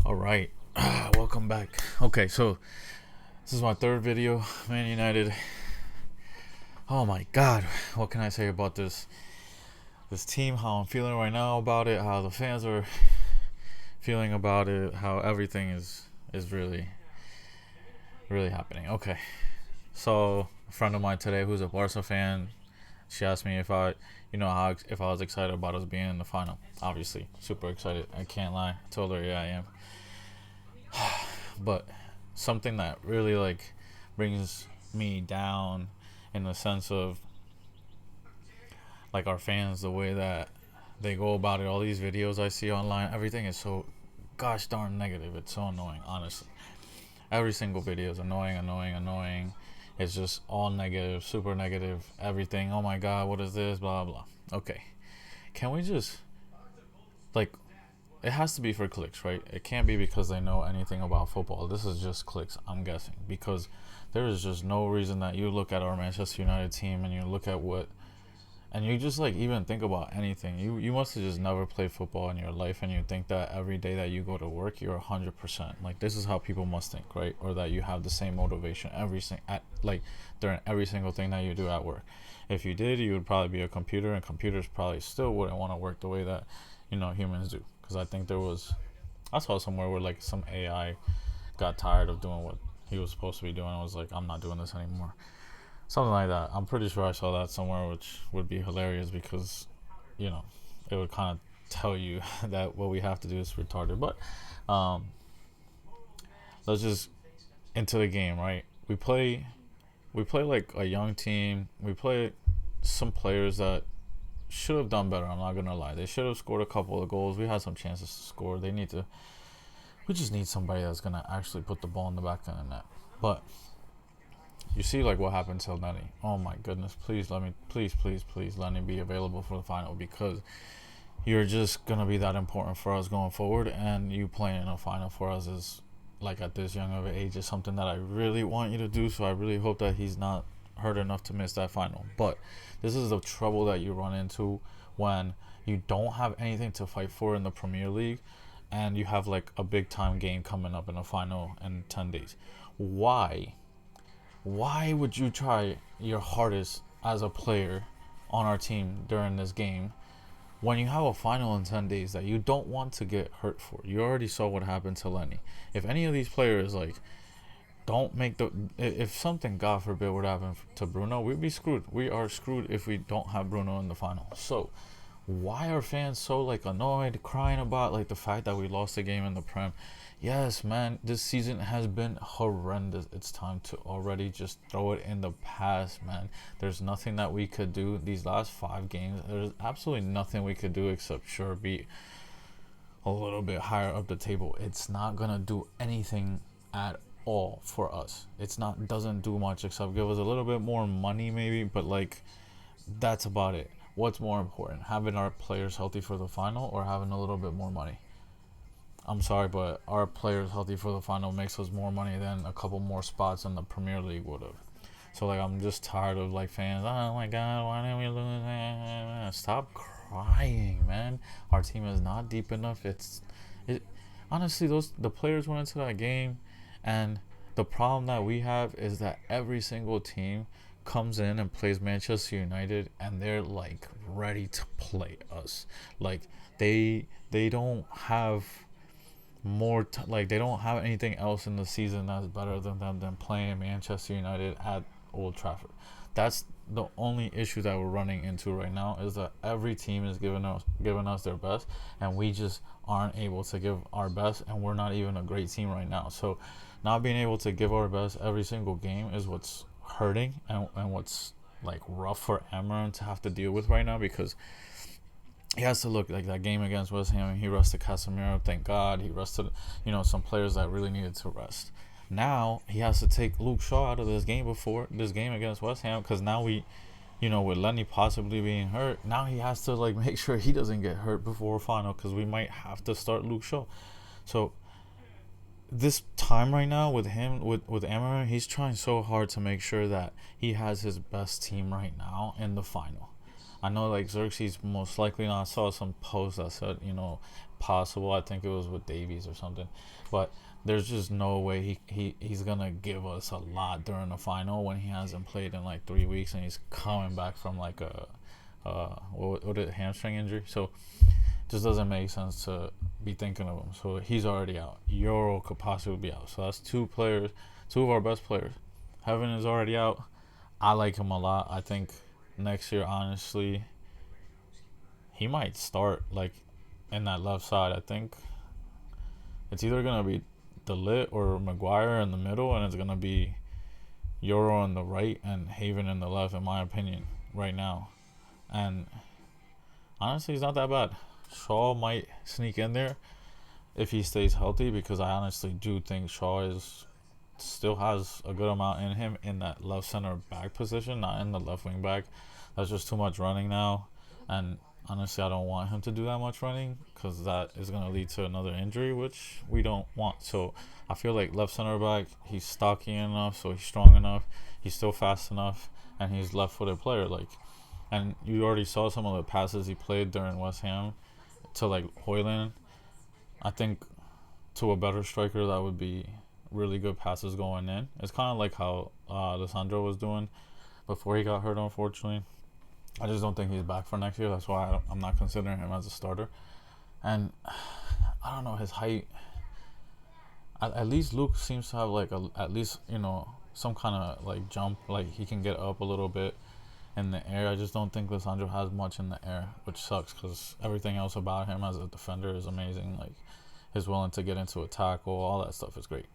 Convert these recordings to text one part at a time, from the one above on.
All right, welcome back. Okay, so this is my third video. Man United. Oh my God, what can I say about this team? How I'm feeling right now about it. How the fans are feeling about it. How everything is really happening. Okay, so a friend of mine today who's a Barca fan, she asked me if if I was excited about us being in the final. Obviously, super excited. I can't lie. I told her, yeah, I am. But something that really brings me down in the sense of our fans, the way that they go about it, all these videos I see online, everything is so gosh darn negative. It's so annoying, honestly. Every single video is annoying. It's just all negative, super negative, everything. Oh my God, what is this? Blah blah. Okay, can we just like it has to be for clicks, right? It can't be because they know anything about football. This is just clicks, I'm guessing, because there is just no reason that you look at our Manchester United team and you look at and you just even think about anything. You must have just never played football in your life, and you think that every day that you go to work, you're 100%. Like, this is how people must think, right? Or that you have the same motivation during every single thing that you do at work. If you did, you would probably be a computer, and computers probably still wouldn't want to work the way that humans do. Because I saw somewhere where some AI got tired of doing what he was supposed to be doing. I was like, I'm not doing this anymore. Something like that. I'm pretty sure I saw that somewhere, which would be hilarious because, you know, it would kind of tell you that what we have to do is retarded. But um, let's just into the game, right? We play like a young team. We play some players that should have done better. I'm not gonna lie. They should have scored a couple of goals. We had some chances to score. We just need somebody that's gonna actually put the ball in the back of the net. But you see what happened to Lenny. Oh my goodness, please let me be available for the final, because you're just gonna be that important for us going forward, and you playing in a final for us is at this young of an age is something that I really want you to do. So I really hope that he's not hurt enough to miss that final. But this is the trouble that you run into when you don't have anything to fight for in the Premier League, and you have a big time game coming up in a final in 10 days. Why would you try your hardest as a player on our team during this game when you have a final in 10 days that you don't want to get hurt for? You already saw what happened to Lenny. If any of these players don't make if something, God forbid, would happen to Bruno, we'd be screwed. We are screwed if we don't have Bruno in the final. So why are fans so annoyed, crying about the fact that we lost the game in the Prem? Yes, man, this season has been horrendous. It's time to already just throw it in the past, man. There's nothing that we could do these last 5 games. There's absolutely nothing we could do except be a little bit higher up the table. It's not gonna do anything at all for us. Doesn't do much except give us a little bit more money maybe, but that's about it. What's more important, having our players healthy for the final or having a little bit more money? I'm sorry, but our players healthy for the final makes us more money than a couple more spots in the Premier League would have. So I'm just tired of fans. Oh my God, why didn't we lose? Stop crying, man. Our team is not deep enough. It honestly, the players went into that game, and the problem that we have is that every single team comes in and plays Manchester United, and they're ready to play us. They don't have they don't have anything else in the season that's better than playing Manchester United at Old Trafford. That's the only issue that we're running into right now, is that every team is giving us their best, and we just aren't able to give our best, and we're not even a great team right now. So not being able to give our best every single game is what's hurting, and what's rough for Amarin to have to deal with right now, because he has to look that game against West Ham. He rested Casemiro, thank God. He rested, some players that really needed to rest. Now he has to take Luke Shaw out of this game before this game against West Ham, because now with Lenny possibly being hurt, now he has to make sure he doesn't get hurt before final, because we might have to start Luke Shaw. So this time right now with him, with Amarin, he's trying so hard to make sure that he has his best team right now in the final. I know Xerxes most likely not. I saw some posts that said possible. I think it was with Davies or something, but there's just no way he's gonna give us a lot during the final when he hasn't played in like 3 weeks and he's coming back from like a what is it, hamstring injury. So it just doesn't make sense to be thinking of him. So he's already out. Euro could possibly be out. So that's two players, two of our best players. Heaven is already out. I like him a lot. I think next year, honestly, he might start like in that left side. I think it's either gonna be De Ligt or Maguire in the middle, and it's gonna be Euro on the right and Haven in the left, in my opinion, right now. And honestly, he's not that bad. Shaw might sneak in there if he stays healthy, because I honestly do think Shaw is still has a good amount in him in that left center back position, not in the left wing back. That's just too much running now, and honestly, I don't want him to do that much running because that is going to lead to another injury, which we don't want. So I feel like left center back, he's stocky enough, so he's strong enough, he's still fast enough, and he's left-footed player. Like, and you already saw some of the passes he played during West Ham to like Højlund. I think to a better striker, that would be really good passes going in. It's kind of like how Alessandro was doing before he got hurt, unfortunately. I just don't think he's back for next year. That's why I'm not considering him as a starter. And I don't know, his height. At least Luke seems to have like at least, you know, some kind of like jump. Like he can get up a little bit in the air. I just don't think Alessandro has much in the air, which sucks because everything else about him as a defender is amazing. Like his willing to get into a tackle, all that stuff is great.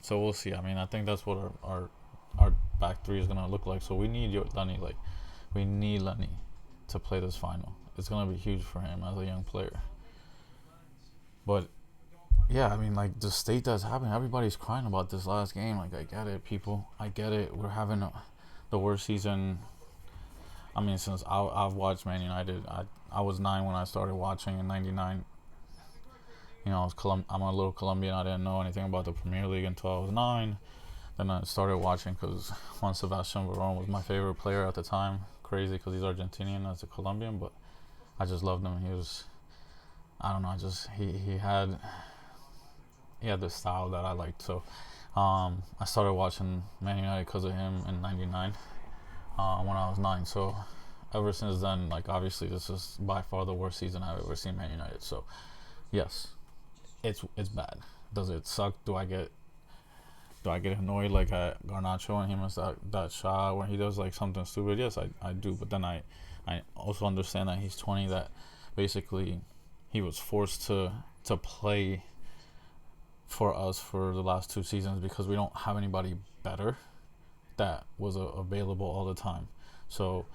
So we'll see. I mean, I think that's what our back three is gonna look like. So we need Lenny. Like we need Lenny to play this final. It's gonna be huge for him as a young player. But yeah, I mean, like the state that's happening, everybody's crying about this last game. Like I get it, people. I get it. We're having the worst season. I mean, since I've watched Man United, I was 9 when I started watching in '99. You know, I'm a little Colombian. I didn't know anything about the Premier League until I was 9. Then I started watching because Juan Sebastian Veron was my favorite player at the time. Crazy because he's Argentinian as a Colombian, but I just loved him. He was, I don't know, he had this style that I liked. So I started watching Man United because of him in '99 when I was 9. So ever since then, like obviously this is by far the worst season I've ever seen Man United. So yes, it's bad. Does it suck? Do I get annoyed like at Garnacho and he missed that shot when he does like something stupid? Yes, I do. But then I also understand that he's 20, that basically he was forced to play for us for the last 2 seasons because we don't have anybody better that was available all the time. So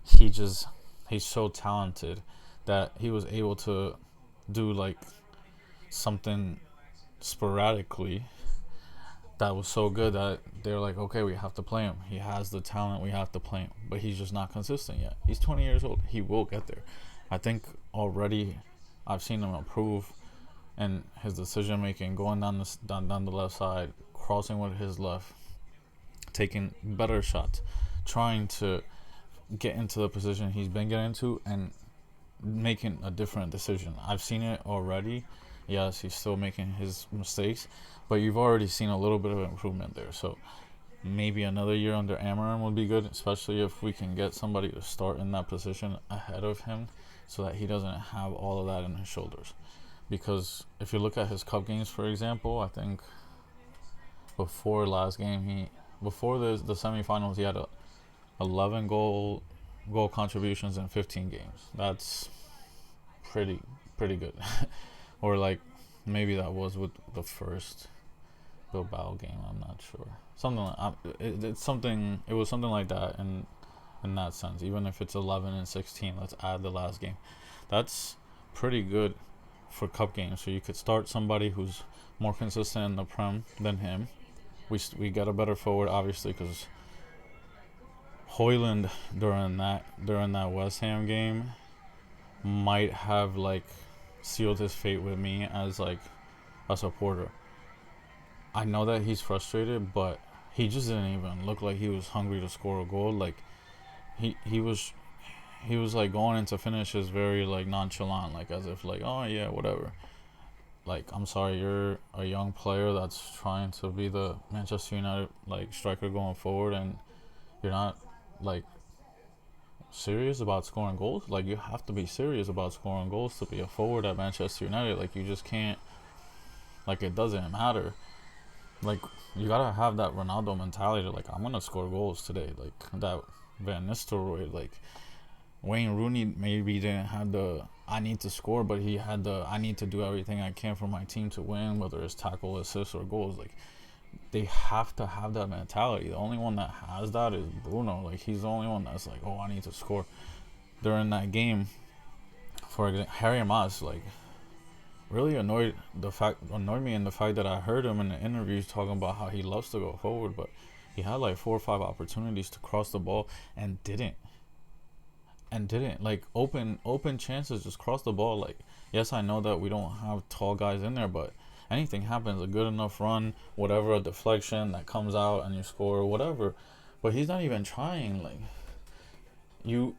he's so talented that he was able to do like something sporadically that was so good that they're like, okay, we have to play him. He has the talent, we have to play him. But he's just not consistent yet. He's 20 years old. He will get there. I think already I've seen him improve in his decision making, going down the left side, crossing with his left, taking better shots, trying to get into the position he's been getting into and making a different decision. I've seen it already. Yes, he's still making his mistakes, but you've already seen a little bit of improvement there. So maybe another year under Amarim would be good, especially if we can get somebody to start in that position ahead of him so that he doesn't have all of that in his shoulders. Because if you look at his cup games, for example, I think before last game, before the semifinals, he had 11 goal contributions in 15 games. That's pretty good. Or like maybe that was with the first Bilbao game. I'm not sure. It was something like that in that sense. Even if it's 11 and 16, let's add the last game. That's pretty good for cup games. So you could start somebody who's more consistent in the Prem than him. We got a better forward, obviously, because Højlund during that West Ham game might have like sealed his fate with me as like a supporter. I know that he's frustrated, but he just didn't even look like he was hungry to score a goal. Like he was he was like going into finishes very like nonchalant, like as if like, oh yeah, whatever. Like, I'm sorry, you're a young player that's trying to be the Manchester United like striker going forward, and you're not like serious about scoring goals. Like, you have to be serious about scoring goals to be a forward at Manchester United. Like, you just can't. Like, it doesn't matter. Like, you gotta have that Ronaldo mentality. Like, I'm gonna score goals today. Like that Van Nistelrooy. Like, Wayne Rooney maybe didn't have the I need to score, but he had the I need to do everything I can for my team to win, whether it's tackle, assists, or goals. Like, they have to have that mentality. The only one that has that is Bruno. Like, he's the only one that's like, oh, I need to score. During that game, for example, Harry Maas like really annoyed me in the fact that I heard him in the interviews talking about how he loves to go forward, but he had like 4 or 5 opportunities to cross the ball and didn't like open chances, just cross the ball. Like, yes, I know that we don't have tall guys in there, but anything happens, a good enough run, whatever, a deflection that comes out and you score, whatever. But he's not even trying. Like, you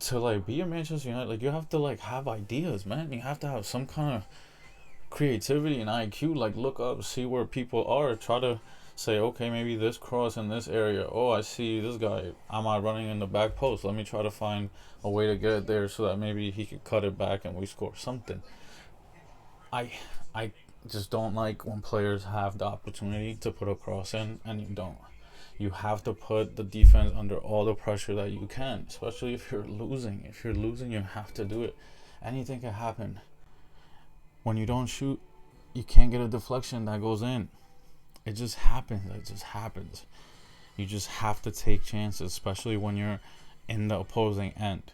to like be a Manchester United, like, you have to like have ideas, man. You have to have some kind of creativity and IQ. Like, look up, see where people are, try to say, okay, maybe this cross in this area. Oh, I see this guy. Am I running in the back post? Let me try to find a way to get it there so that maybe he could cut it back and we score something. I I just don't like when players have the opportunity to put a cross in and you don't. You have to put the defense under all the pressure that you can, especially if you're losing. If you're losing, you have to do it. Anything can happen. When you don't shoot, you can't get a deflection that goes in. It just happens. It just happens. You just have to take chances, especially when you're in the opposing end.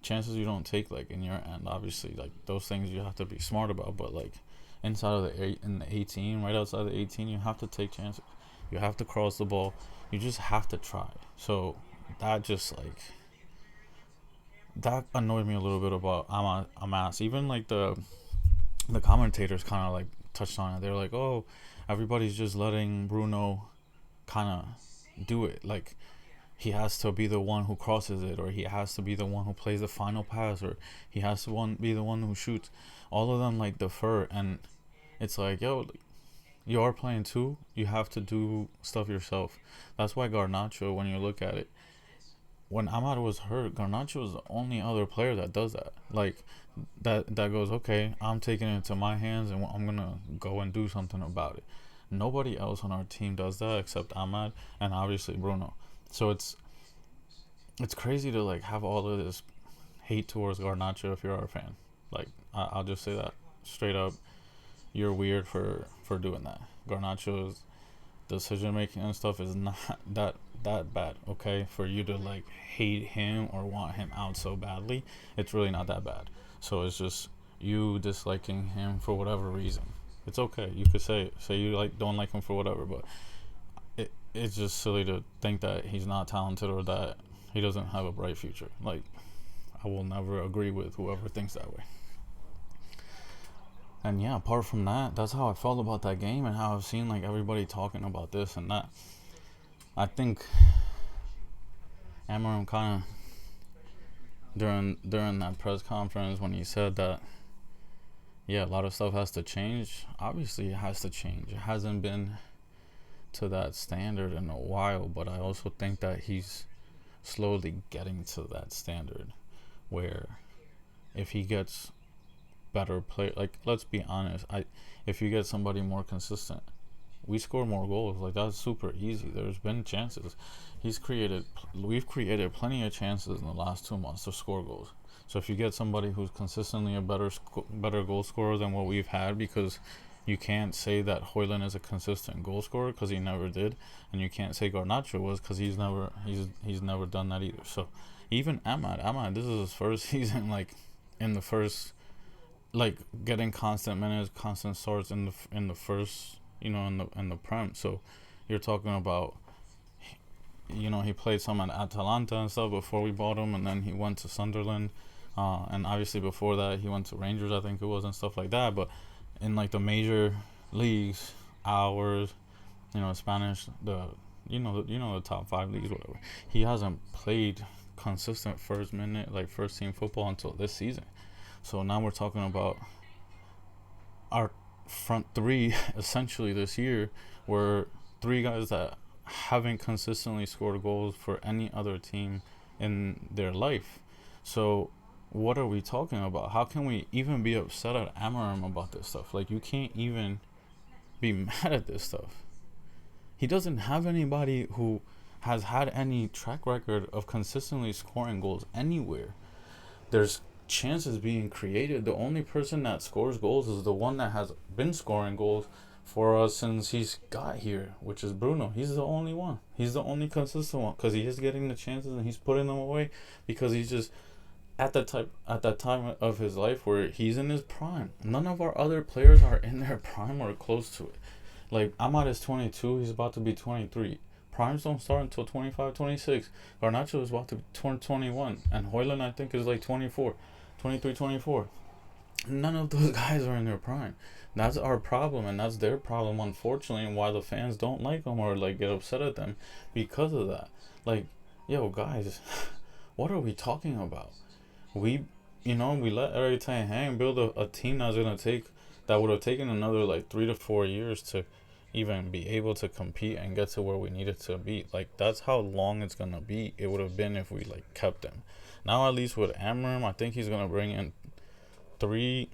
Chances you don't take like in your end, obviously, like those things you have to be smart about. But like inside of in the 18, right outside the 18, you have to take chances. You have to cross the ball. You just have to try. So that just like that annoyed me a little bit about Amas. Even like the commentators kind of like touched on it. They're like, oh, everybody's just letting Bruno kind of do it. Like, he has to be the one who crosses it, or he has to be the one who plays the final pass, or he has to be the one who shoots. All of them like defer, and it's like, yo, you are playing too. You have to do stuff yourself. That's why Garnacho, when you look at it, when Ahmad was hurt, Garnacho was the only other player that does that. Like, that goes, okay, I'm taking it into my hands and I'm gonna go and do something about it. Nobody else on our team does that except Ahmad and obviously Bruno. So it's crazy to like have all of this hate towards Garnacho if you're our fan. Like, I'll just say that straight up. You're weird for doing that. Garnacho's decision making and stuff is not that bad, okay? For you to like hate him or want him out so badly, it's really not that bad. So it's just you disliking him for whatever reason. It's okay. You could say you like don't like him for whatever, but it's just silly to think that he's not talented or that he doesn't have a bright future. Like, I will never agree with whoever thinks that way. And yeah, apart from that, that's how I felt about that game and how I've seen like everybody talking about this and that. I think Amarim kind of during that press conference when he said that, yeah, a lot of stuff has to change. Obviously, it has to change. It hasn't been to that standard in a while, but I also think that he's slowly getting to that standard where if he gets better play, like, let's be honest, if you get somebody more consistent, we score more goals. Like, that's super easy. There's been chances. We've created plenty of chances in the last 2 months to score goals. So if you get somebody who's consistently a better goal scorer than what we've had, because you can't say that Højlund is a consistent goal scorer because he never did, and you can't say Garnacho was because he's never done that either. So even Ahmad, this is his first season, like in the first, like getting constant minutes, constant starts in the first, in the Prem. So you're talking about, he played some at Atalanta and stuff before we bought him, and then he went to Sunderland, and obviously before that he went to Rangers, I think it was, and stuff like that. But in like the major leagues, ours, Spanish, the top 5 leagues, whatever, he hasn't played consistent first minute, like first team football until this season. So now we're talking about our front three essentially this year were three guys that haven't consistently scored goals for any other team in their life. So what are we talking about? How can we even be upset at Amarim about this stuff? Like, you can't even be mad at this stuff. He doesn't have anybody who has had any track record of consistently scoring goals anywhere. There's chances being created. The only person that scores goals is the one that has been scoring goals for us since he's got here, which is Bruno. He's the only one. He's the only consistent one because he is getting the chances and he's putting them away because he's just at that time of his life where he's in his prime. None of our other players are in their prime or close to it. Like, Ahmad is 22. He's about to be 23. Primes don't start until 25, 26. Garnacho is about to turn 21. And Hoyland, I think, is like 24, 23, 24. None of those guys are in their prime. That's our problem, and that's their problem, unfortunately, and why the fans don't like them or like get upset at them because of that. Like, yo, guys, what are we talking about? We let Erik Ten Hag build a team that would have taken another like 3 to 4 years to even be able to compete and get to where we needed to be. Like, that's how long it's gonna be. It would have been if we like kept him. Now at least with Amarim, I think he's gonna bring in 3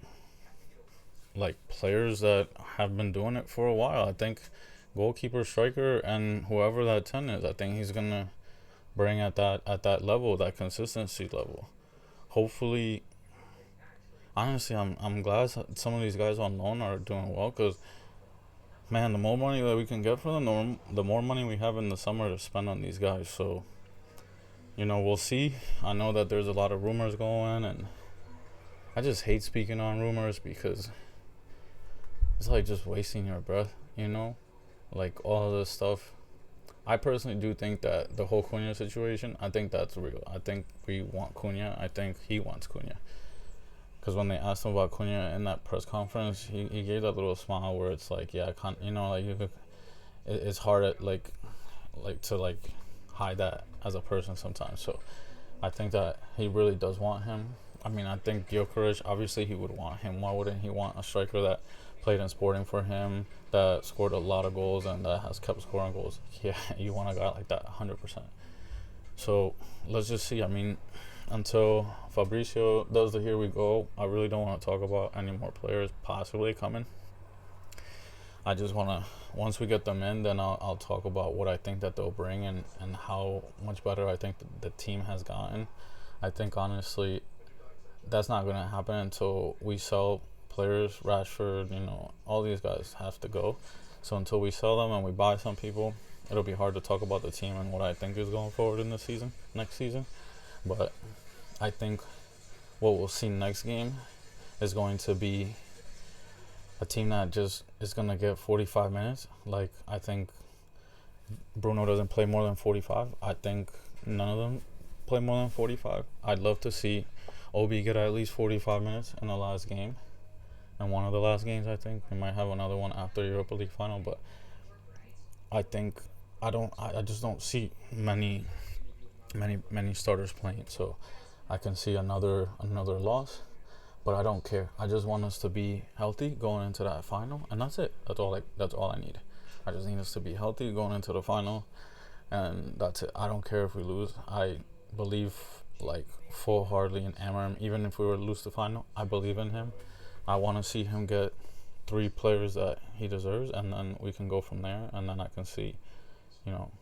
like players that have been doing it for a while. I think goalkeeper, striker, and whoever that 10 is, I think he's gonna bring at that level, that consistency level. Hopefully, honestly, I'm glad some of these guys on loan are doing well because, man, the more money that we can get for them, the more money we have in the summer to spend on these guys. So, we'll see. I know that there's a lot of rumors going, and I just hate speaking on rumors because it's like just wasting your breath, like all of this stuff. I personally do think that the whole Cunha situation, I think that's real. I think we want Cunha. I think he wants Cunha. Because when they asked him about Cunha in that press conference, he gave that little smile where it's like, yeah, I can't, like it's hard at like to hide that as a person sometimes. So I think that he really does want him. I mean, I think Gyökeres, obviously he would want him. Why wouldn't he want a striker that played in Sporting for him, that scored a lot of goals and that has kept scoring goals? Yeah, you want a guy like that 100%. So let's just see. I mean, until Fabrizio does the here we go, I really don't want to talk about any more players possibly coming. I just want to, once we get them in, then I'll talk about what I think that they'll bring and how much better I think the team has gotten. I think, honestly, that's not going to happen until we sell players. Rashford, all these guys have to go. So until we sell them and we buy some people, it'll be hard to talk about the team and what I think is going forward in this season, next season. But I think what we'll see next game is going to be a team that just is going to get 45 minutes. Like, I think Bruno doesn't play more than 45. I think none of them play more than 45. I'd love to see Obi get at least 45 minutes in the last game. And one of the last games, I think. We might have another one after Europa League final. But I think I just don't see many starters playing. So I can see another loss. But I don't care. I just want us to be healthy going into that final. And that's it. That's all I need. I just need us to be healthy going into the final. And that's it. I don't care if we lose. I believe full-heartedly in Amarim. Even if we were to lose the final, I believe in him. I want to see him get 3 players that he deserves, and then we can go from there. And then I can see,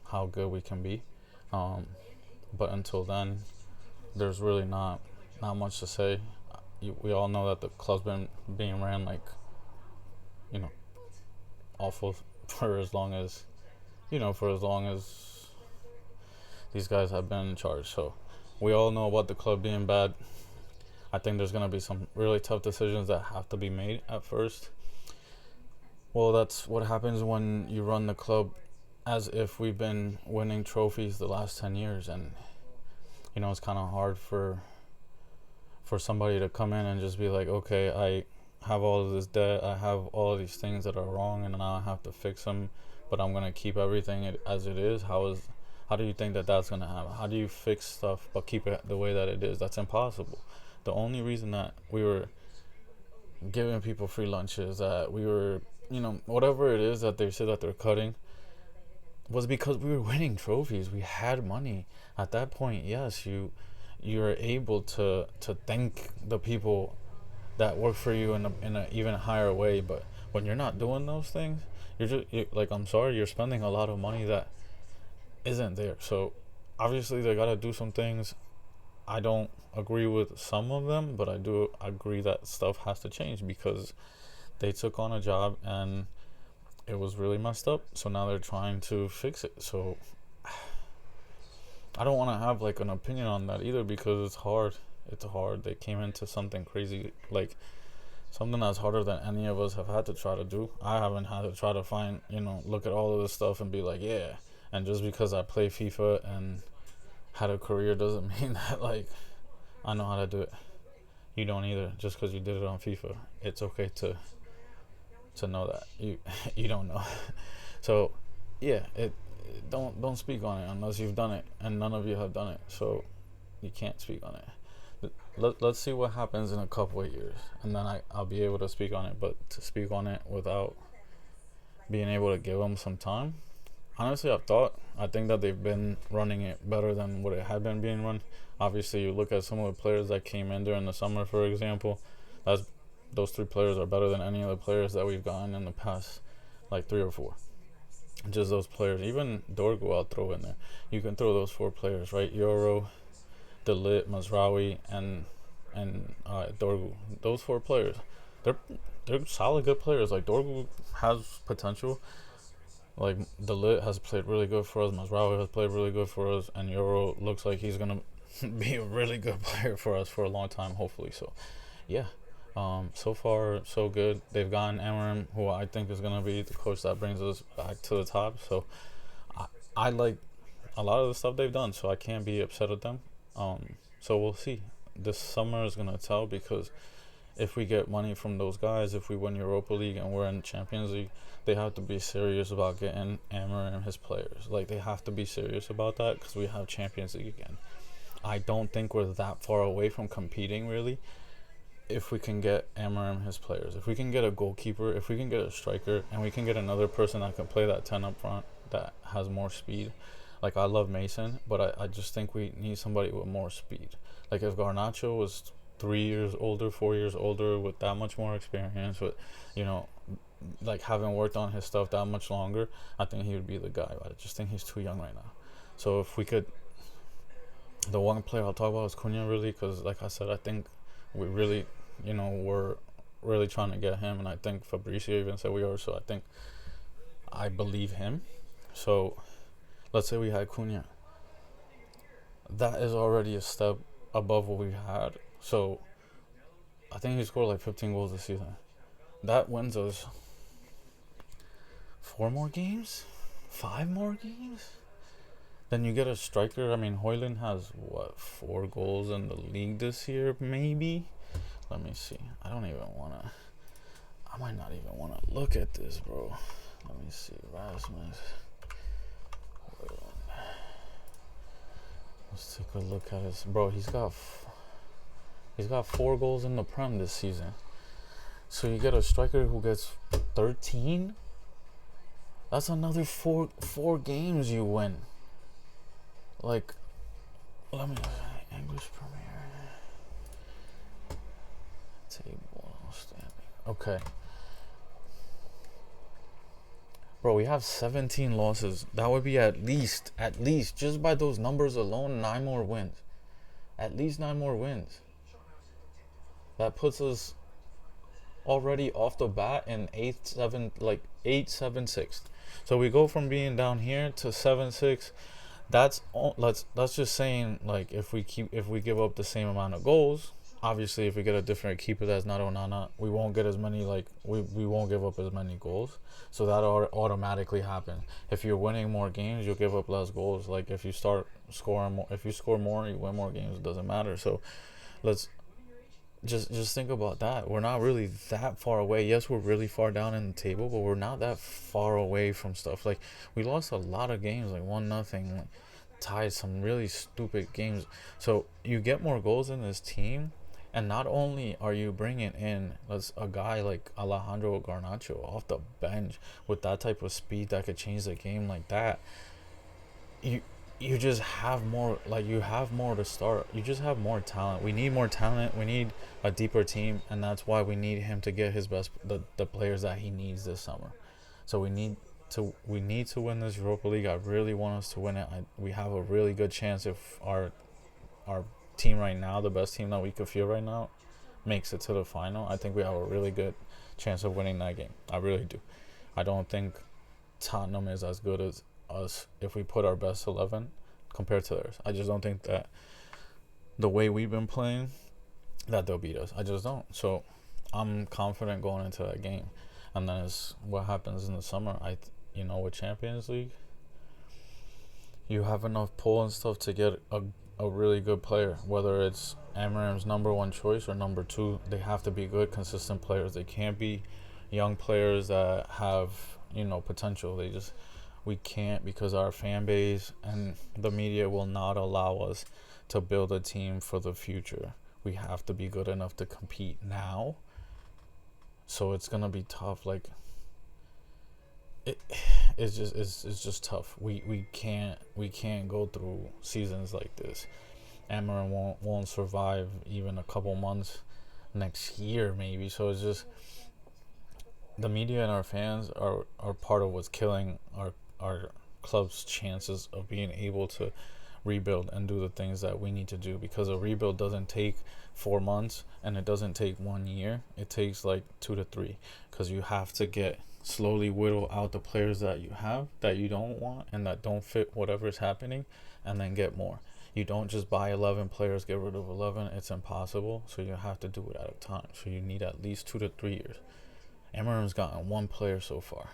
how good we can be. But until then, there's really not much to say. We all know that the club's been being ran awful for as long as these guys have been in charge. So we all know about the club being bad. I think there's going to be some really tough decisions that have to be made at first. Well, that's what happens when you run the club as if we've been winning trophies the last 10 years. And, it's kind of hard for somebody to come in and just be like, okay, I have all of this debt, I have all of these things that are wrong, and now I have to fix them, but I'm going to keep everything as it is. How How do you think that that's gonna happen? How do you fix stuff but keep it the way that it is? That's impossible. The only reason that we were giving people free lunches, that we were, whatever it is that they said that they're cutting, was because we were winning trophies. We had money at that point. Yes, you're able to thank the people that work for you in a even higher way. But when you're not doing those things, like, I'm sorry, you're spending a lot of money that isn't there. So obviously they gotta do some things. I don't agree with some of them, but I do agree that stuff has to change because they took on a job and it was really messed up. So now they're trying to fix it. So I don't want to have like an opinion on that either because it's hard. It's hard. They came into something crazy, like something that's harder than any of us have had to try to do. I haven't had to try to find, look at all of this stuff and be like, yeah. And just because I play FIFA and had a career doesn't mean that like I know how to do it. You don't either. Just because you did it on FIFA, it's okay to know that you don't know. So yeah, it don't speak on it unless you've done it, and none of you have done it, so you can't speak on it. Let's see what happens in a couple of years, and then I'll be able to speak on it. But to speak on it without being able to give them some time, honestly, I think that they've been running it better than what it had been being run. Obviously, you look at some of the players that came in during the summer, for example. Those three players are better than any of the players that we've gotten in the past, like 3 or 4. Just those players. Even Dorgu, I'll throw in there. You can throw those 4 players, right? Euro, De Ligt, Mazraoui, and Dorgu. Those 4 players, they're solid, good players. Like, Dorgu has potential. Like, De Ligt has played really good for us. Mazraoui has played really good for us, and Euro looks like he's gonna be a really good player for us for a long time, hopefully. So, yeah. So far, so good. They've gotten Amarim, who I think is gonna be the coach that brings us back to the top. So, I like a lot of the stuff they've done. So I can't be upset at them. So we'll see. This summer is gonna tell, because if we get money from those guys, if we win Europa League and we're in Champions League, they have to be serious about getting Amarim and his players. Like, they have to be serious about that because we have Champions League again. I don't think we're that far away from competing, really, if we can get Amarim his players. If we can get a goalkeeper, if we can get a striker, and we can get another person that can play that 10 up front that has more speed. Like, I love Mason, but I just think we need somebody with more speed. Like, if Garnacho was 3 years older, 4 years older, with that much more experience, with, like, having worked on his stuff that much longer, I think he would be the guy. But I just think he's too young right now. So if we could, the one player I'll talk about is Cunha, really, because like I said, I think we really, we're really trying to get him, and I think Fabricio even said we are. So I believe him. So let's say we had Cunha. That is already a step above what we had. So I think he scored like 15 goals this season. That wins us 4 more games, 5 more games. Then you get a striker. I mean, Højlund has 4 goals in the league this year, maybe. Let me see. I might not even wanna look at this, bro. Let me see. Rasmus. Let's take a look at this, bro. He's got 4 goals in the Prem this season. So you get a striker who gets 13. That's another 4 games you win. Like, let me English Premier table standing. Okay, bro, we have 17 losses. That would be at least just by those numbers alone, 9 more wins. At least 9 more wins. That puts us already off the bat in 8-7-6. So we go from being down here to 7-6. That's just saying, like, if we give up the same amount of goals, obviously if we get a different keeper that's not Onana, we won't get as many, like, we won't give up as many goals. So that automatically happens. If you're winning more games, you'll give up less goals. Like, if you start scoring more, if you score more, you win more games. It doesn't matter. So let's just think about that. We're not really that far away. Yes, we're really far down in the table, but we're not that far away from stuff. Like, we lost a lot of games, like 1-0. Like, tied some really stupid games. So you get more goals in this team, and not only are you bringing in a guy like Alejandro Garnacho off the bench with that type of speed that could change the game like that, you you just have more, like, you have more to start. You just have more talent. We need more talent. We need a deeper team, and that's why we need him to get his best, the players that he needs this summer. So we need to win this Europa League. I really want us to win it. We have a really good chance if our team right now, the best team that we could feel right now, makes it to the final. I think we have a really good chance of winning that game. I really do. I don't think Tottenham is as good as us if we put our best 11 compared to theirs. I just don't think that the way we've been playing, that they'll beat us. I just don't. So I'm confident going into that game. And then it's what happens in the summer. With Champions League, you have enough pull and stuff to get a really good player. Whether it's Amarim's number one choice or number two, they have to be good, consistent players. They can't be young players that have, potential. We can't, because our fan base and the media will not allow us to build a team for the future. We have to be good enough to compete now. So it's gonna be tough. Like it's just tough. We can't go through seasons like this. Amarin won't survive even a couple months next year maybe. So it's just the media and our fans are part of what's killing our club's chances of being able to rebuild and do the things that we need to do, because a rebuild doesn't take 4 months and it doesn't take 1 year. It takes like 2 to 3, because you have to slowly whittle out the players that you have that you don't want and that don't fit whatever's happening, and then get more. You don't just buy 11 players, get rid of 11. It's impossible. So you have to do it at a time. So you need at least 2 to 3 years. Amarim's gotten 1 player so far.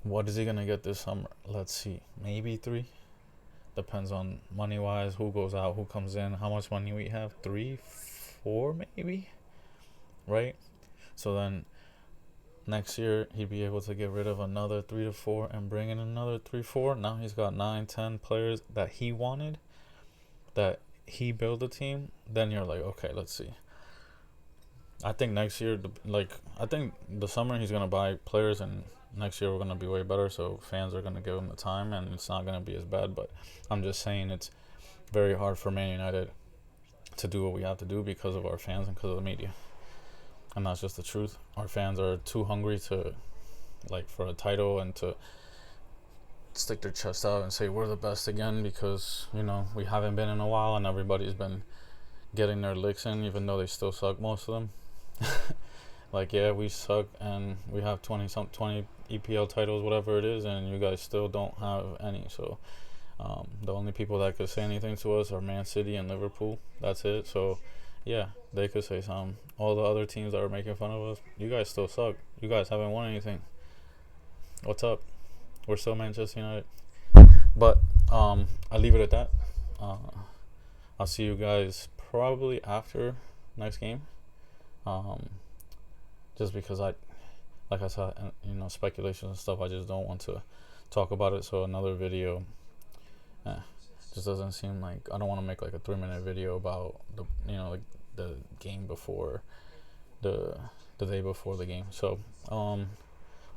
What is he going to get this summer? Let's see. Maybe 3. Depends on money-wise, who goes out, who comes in, how much money we have. 3, 4 maybe? Right? So then next year, he'd be able to get rid of another 3 to 4 and bring in another 3, 4. Now he's got 9, 10 players that he wanted, that he built a team. Then you're like, okay, let's see. I think next year, I think the summer he's going to buy players, and next year we're going to be way better, so fans are going to give him the time, and it's not going to be as bad. But I'm just saying it's very hard for Man United to do what we have to do because of our fans and because of the media. And that's just the truth. Our fans are too hungry to, for a title and to stick their chest out and say we're the best again, because, we haven't been in a while and everybody's been getting their licks in, even though they still suck, most of them. Yeah, we suck and we have 20 EPL titles, whatever it is, and you guys still don't have any. So the only people that could say anything to us are Man City and Liverpool. That's it. So yeah, they could say something. All the other teams that are making fun of us, you guys still suck. You guys haven't won anything. What's up? We're still Manchester United. But I'll leave it at that. I'll see you guys probably after next game. Just because like I said, speculations and stuff, I just don't want to talk about it. So another video just doesn't seem like, I don't want to make like a 3-minute video about the game before the day before the game. So I'll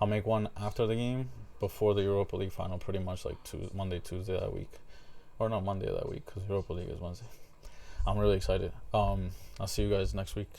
make one after the game, before the Europa League final, pretty much like Monday, Tuesday that week, or no, Monday that week, because Europa League is Wednesday. I'm really excited. I'll see you guys next week.